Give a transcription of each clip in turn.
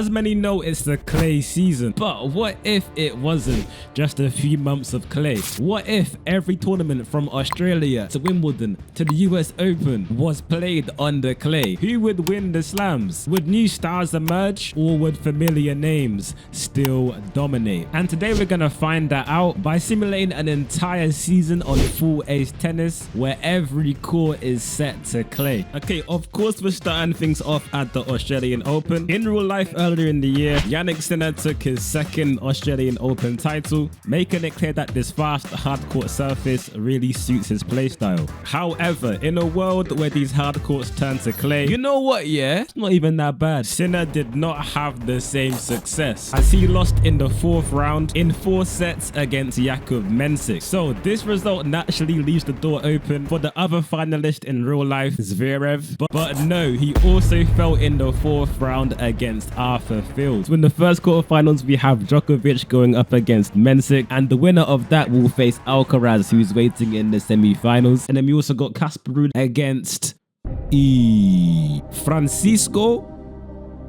As many know, it's the clay season, but what if it wasn't just a few months of clay? What if every tournament from Australia to Wimbledon to the US Open was played under clay? Who would win the slams? Would new stars emerge, or would familiar names still dominate? And today we're gonna find that out by simulating an entire season on full ace tennis where every court is set to clay. Okay, of course we're starting things off at the Australian Open. In real life, earlier in the year, Jannik Sinner took his second Australian Open title, making it clear that this fast hard court surface really suits his playstyle. However, in a world where these hard courts turn to clay, you know what, yeah, it's not even that bad. Sinner did not have the same success as he lost in the fourth round in 4 sets against Jakub Mensik. So this result naturally leaves the door open for the other finalist in real life, Zverev, but no, he also fell in the 4th round against Arthur Fields. So in the first quarterfinals, we have Djokovic going up against Mensik, and the winner of that will face Alcaraz, who's waiting in the semi-finals. And then we also got Casper Ruud against Francisco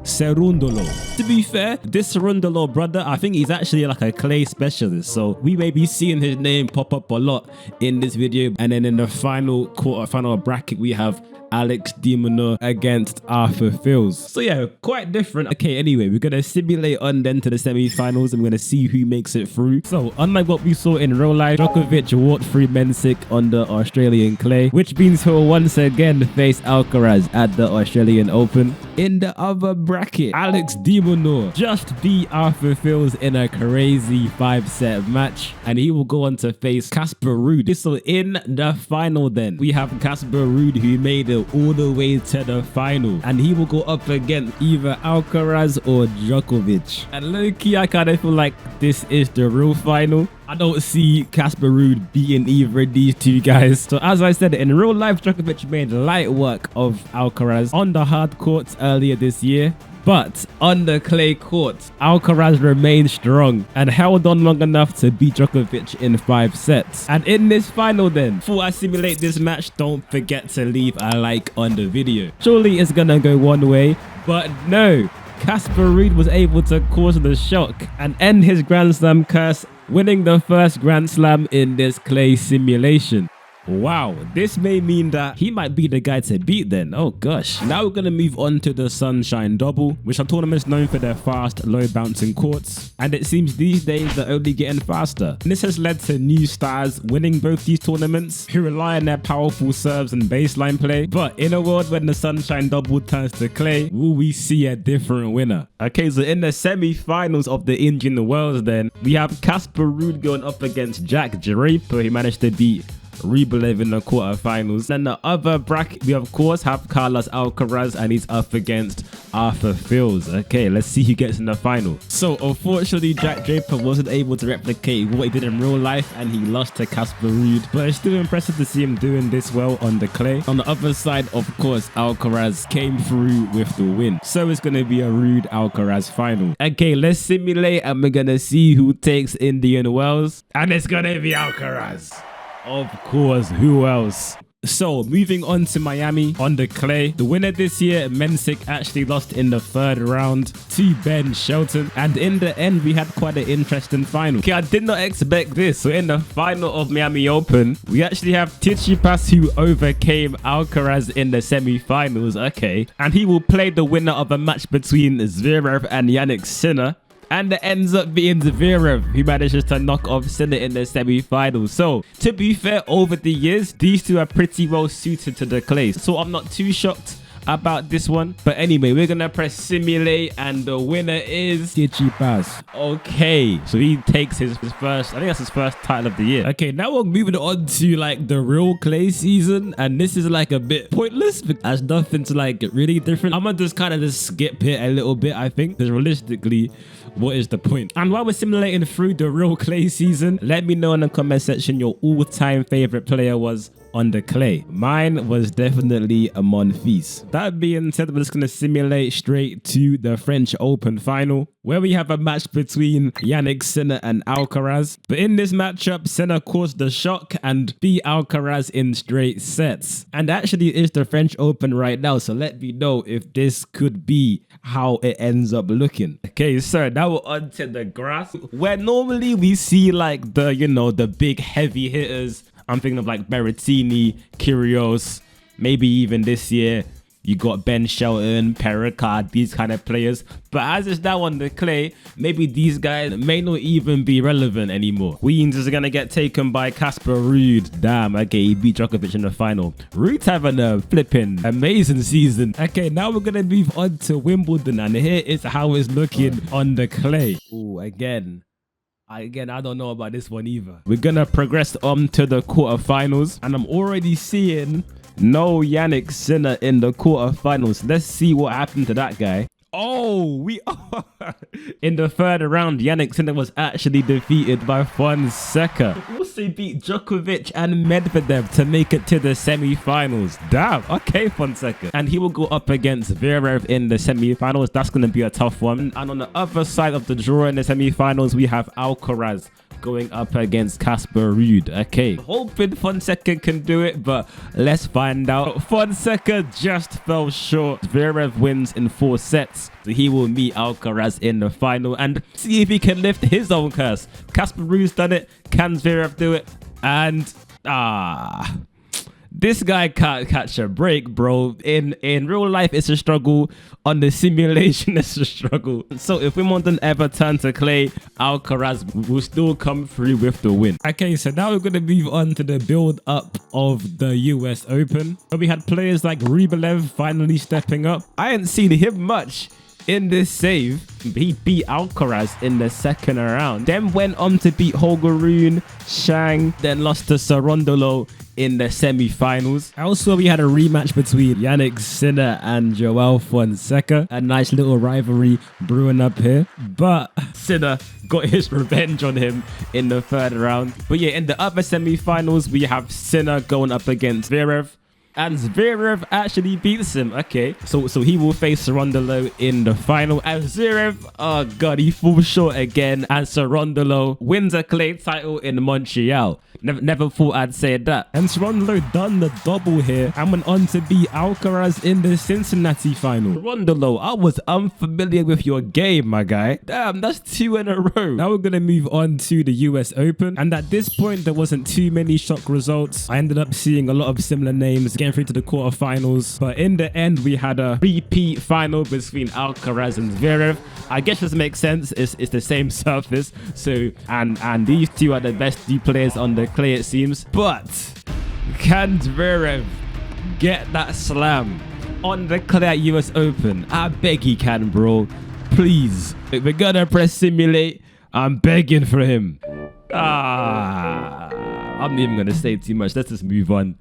Cerundolo. To be fair, this Cerundolo brother, I think he's actually like a clay specialist, so we may be seeing his name pop up a lot in this video. And then in the final quarterfinal bracket, we have Alex de Minaur against Arthur Fields. So yeah, quite different. Okay, anyway, we're gonna simulate on then to the semi-finals and we're gonna see who makes it through. So unlike what we saw in real life, Djokovic walked through Mensik on the Australian clay, which means he'll once again face Alcaraz at the Australian Open. In the other bracket, Alex de Minaur just beat Arthur Fields in a crazy 5-set match, and he will go on to face Casper Ruud. So in the final then, we have Casper Ruud, who made it all the way to the final, and he will go up against either Alcaraz or Djokovic. And low-key, I kind of feel like this is the real final. I don't see Casper Ruud beating either of these two guys. So as I said, in real life, Djokovic made light work of Alcaraz on the hard courts earlier this year. But on the clay courts, Alcaraz remained strong and held on long enough to beat Djokovic in 5 sets. And in this final then, before I simulate this match, don't forget to leave a like on the video. Surely it's gonna go one way, but no. Casper Ruud was able to cause the shock and end his Grand Slam curse, winning the first Grand Slam in this clay simulation. Wow, this may mean that he might be the guy to beat then. Oh gosh. Now we're going to move on to the Sunshine Double, which are tournaments known for their fast, low bouncing courts. And it seems these days they're only getting faster. And this has led to new stars winning both these tournaments who rely on their powerful serves and baseline play. But in a world when the Sunshine Double turns to clay, will we see a different winner? Okay, so in the semi-finals of the Indian Wells then, we have Casper Ruud going up against Jack Draper, who managed to beat Rublev in the quarterfinals. Then the other bracket, we of course have Carlos Alcaraz, and he's up against Arthur Fields. Okay, let's see who gets in the final. So unfortunately, Jack Draper wasn't able to replicate what he did in real life, and he lost to Casper Ruud. But it's still impressive to see him doing this well on the clay. On the other side, of course, Alcaraz came through with the win. So it's going to be a Ruud Alcaraz final. Okay, let's simulate, and we're going to see who takes Indian Wells. And it's going to be Alcaraz. Of course, who else? So moving on to Miami on the clay, the winner this year, Mensik, actually lost in the 3rd round to Ben Shelton, and in the end we had quite an interesting final. Okay, I did not expect this. So in the final of Miami Open, we actually have Tsitsipas, who overcame Alcaraz in the semi-finals. Okay, and he will play the winner of a match between Zverev and Jannik Sinner. And it ends up being Zverev, who manages to knock off Sinner in the semi-finals. So, to be fair, over the years, these two are pretty well suited to the clay. So, I'm not too shocked about this one. But anyway, we're going to press simulate, and the winner is Tsitsipas. Okay, so he takes his first, I think that's his first title of the year. Okay, now we're moving on to like the real clay season, and this is like a bit pointless because nothing's like really different. I'm gonna just kind of just skip it a little bit, I think, because realistically, what is the point? And while we're simulating through the real clay season, let me know in the comment section your all-time favorite player was on the clay. Mine was definitely a Monfils. That being said, we're just going to simulate straight to the French Open final, where we have a match between Yannick Sinner and Alcaraz. But in this matchup, Sinner caused the shock and beat Alcaraz in straight sets. And actually it's the French Open right now, so let me know if this could be how it ends up looking. Okay, so now we're onto the grass, where normally we see like the, you know, the big heavy hitters. I'm thinking of like Berrettini, Kyrgios, maybe even this year you got Ben Shelton, Perricard, these kind of players. But as it's now on the clay, maybe these guys may not even be relevant anymore. Queens is going to get taken by Casper Ruud. Damn, okay, he beat Djokovic in the final. Ruud's having a flipping amazing season. Okay, now we're going to move on to Wimbledon, and here is how it's looking on the clay. Ooh, again, I don't know about this one either. We're going to progress on to the quarterfinals, and I'm already seeing no Yannick Sinner in the quarterfinals. Let's see what happened to that guy. Oh, we are in the third round. Yannick Sinner was actually defeated by Fonseca. He also beat Djokovic and Medvedev to make it to the semi-finals. Damn, okay, Fonseca. And he will go up against Zverev in the semi-finals. That's going to be a tough one. And on the other side of the draw in the semi-finals, we have Alcaraz going up against Casper Ruud. Okay, hoping Fonseca can do it, but let's find out. Fonseca just fell short. Zverev wins in 4 sets, so he will meet Alcaraz in the final and see if he can lift his own curse. Casper Ruud's done it. Can Zverev do it? And this guy can't catch a break, bro. In real life, it's a struggle. On the simulation, it's a struggle. So if Wimbledon ever turn to clay, Alcaraz will still come through with the win. Okay, so now we're going to move on to the build-up of the US Open. So we had players like Rublev finally stepping up. I hadn't seen him much in this save. He beat Alcaraz in the second round, then went on to beat Holger Rune, Shang, then lost to Sarondolo in the semi-finals. Also, we had a rematch between Yannick Sinner and Joao Fonseca. A nice little rivalry brewing up here, but Sinner got his revenge on him in the third round. But yeah, in the other semi-finals, we have Sinner going up against Zverev, and Zverev actually beats him. Okay, so he will face Sarondolo in the final, and Zverev, oh god, he falls short again, and Sarondolo wins a clay title in Montreal. Never thought I'd say that. And Sarondolo done the double here and went on to beat Alcaraz in the Cincinnati final. Sarondolo, I was unfamiliar with your game, my guy. Damn, that's 2 in a row. Now we're gonna move on to the US Open, and at this point there wasn't too many shock results. I ended up seeing a lot of similar names getting through to the quarterfinals, but in the end we had a repeat final between Alcaraz and Zverev. I guess this makes sense. It's the same surface, so and these two are the best players on the clay, it seems. But can Zverev get that slam on the clay at US Open? I beg he can, bro. Please. We're gonna press simulate. I'm begging for him. I'm not even gonna say too much. Let's just move on.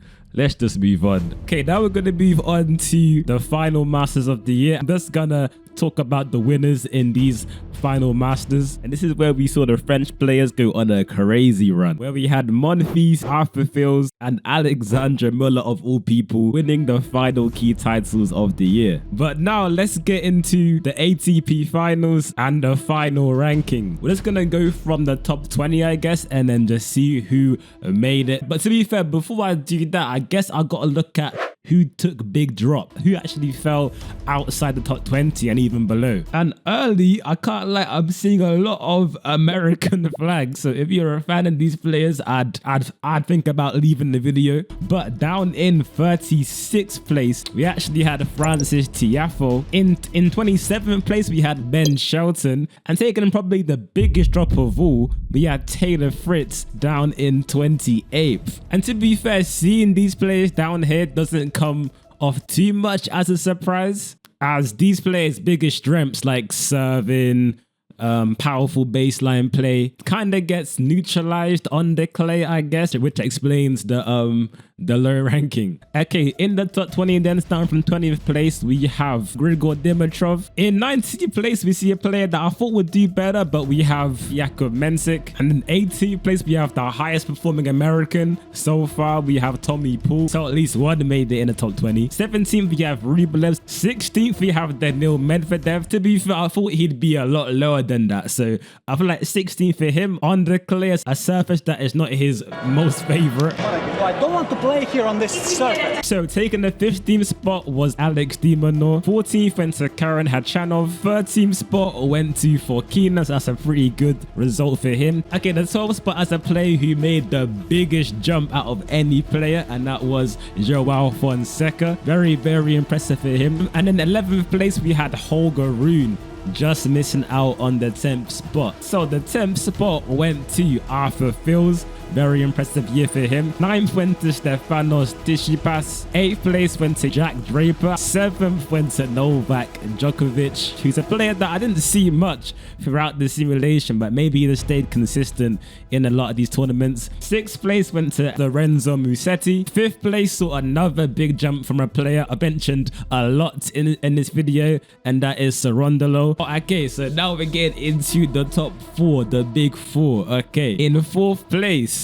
Okay, now we're gonna move on to the final Masters of the year. I'm just gonna talk about the winners in these final Masters, and this is where we saw the French players go on a crazy run, where we had Monfils, Arthur Fils, and Alexandre Müller of all people winning the final key titles of the year. But now let's get into the ATP finals and the final ranking. We're just gonna go from the top 20, I guess, and then just see who made it. But to be fair, before I do that, I guess I gotta look at who took big drop, who actually fell outside the top 20 and even below. And early, I can't lie, I'm seeing a lot of American flags. So if you're a fan of these players, I'd think about leaving the video. But down in 36th place, we actually had Francis Tiafoe. In 27th place, we had Ben Shelton. And taking probably the biggest drop of all, we had Taylor Fritz down in 28th. And to be fair, seeing these players down here doesn't come off too much as a surprise, as these players' biggest strengths like serving, powerful baseline play kind of gets neutralized on the clay, I guess, which explains the the low ranking. Okay, in the top 20 then, starting from 20th place, we have Grigor Dimitrov. In 19th place, we see a player that I thought would do better, but we have Jakub Mensik. And in 18th place, we have the highest performing American so far. We have Tommy Poole. So at least one made it in the top 20. 17th, we have Rublev. 16th, we have Daniil Medvedev. To be fair, I thought he'd be a lot lower than that. So I feel like 16th for him on the clay, a surface that is not his most favorite. I don't want to play here on this surface. So taking the 15th spot was Alex Dimonor. 14th went to Karen Hachanov. 13th spot went to Forkina. So that's a pretty good result for him. Okay, the 12th spot as a player who made the biggest jump out of any player, and that was Joao Fonseca. Very, very impressive for him. And in 11th place, we had Holger Rune, just missing out on the 10th spot. So the 10th spot went to Arthur Fils. Very impressive year for him. 9th went to Stefanos Tsitsipas. 8th place went to Jack Draper. 7th went to Novak Djokovic, who's a player that I didn't see much throughout the simulation, but maybe he stayed consistent in a lot of these tournaments. 6th place went to Lorenzo Musetti. 5th place saw another big jump from a player I mentioned a lot in this video, and that is Sarondolo. Okay, so now we're getting into the top 4, the big 4. Okay, in 4th place,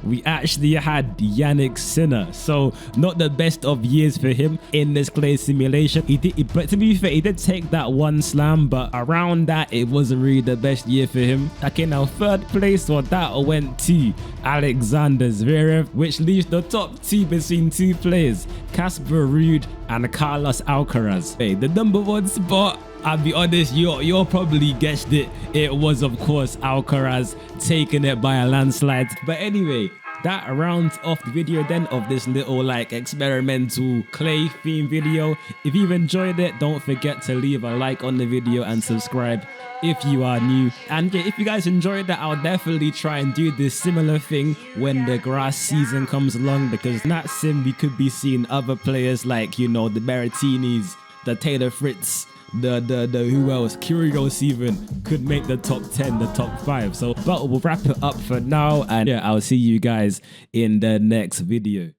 we actually had Yannick Sinner. So not the best of years for him in this clay simulation. But to be fair, he did take that one slam, but around that, it wasn't really the best year for him. Okay, now 3rd place, or that went to Alexander Zverev, which leaves the top 2 between 2 players, Casper Ruud and Carlos Alcaraz. Hey, the number 1 spot, I'll be honest, you'll probably guessed it. It was, of course, Alcaraz taking it by a landslide. But anyway, that rounds off the video then of this little like experimental clay theme video. If you've enjoyed it, don't forget to leave a like on the video and subscribe if you are new. And yeah, if you guys enjoyed that, I'll definitely try and do this similar thing when the grass season comes along, because in that sim we could be seeing other players like, you know, the Berrettinis, the Taylor Fritz, the who else, Kyrgios even could make the top 10, the top 5. So but we'll wrap it up for now, and yeah, I'll see you guys in the next video.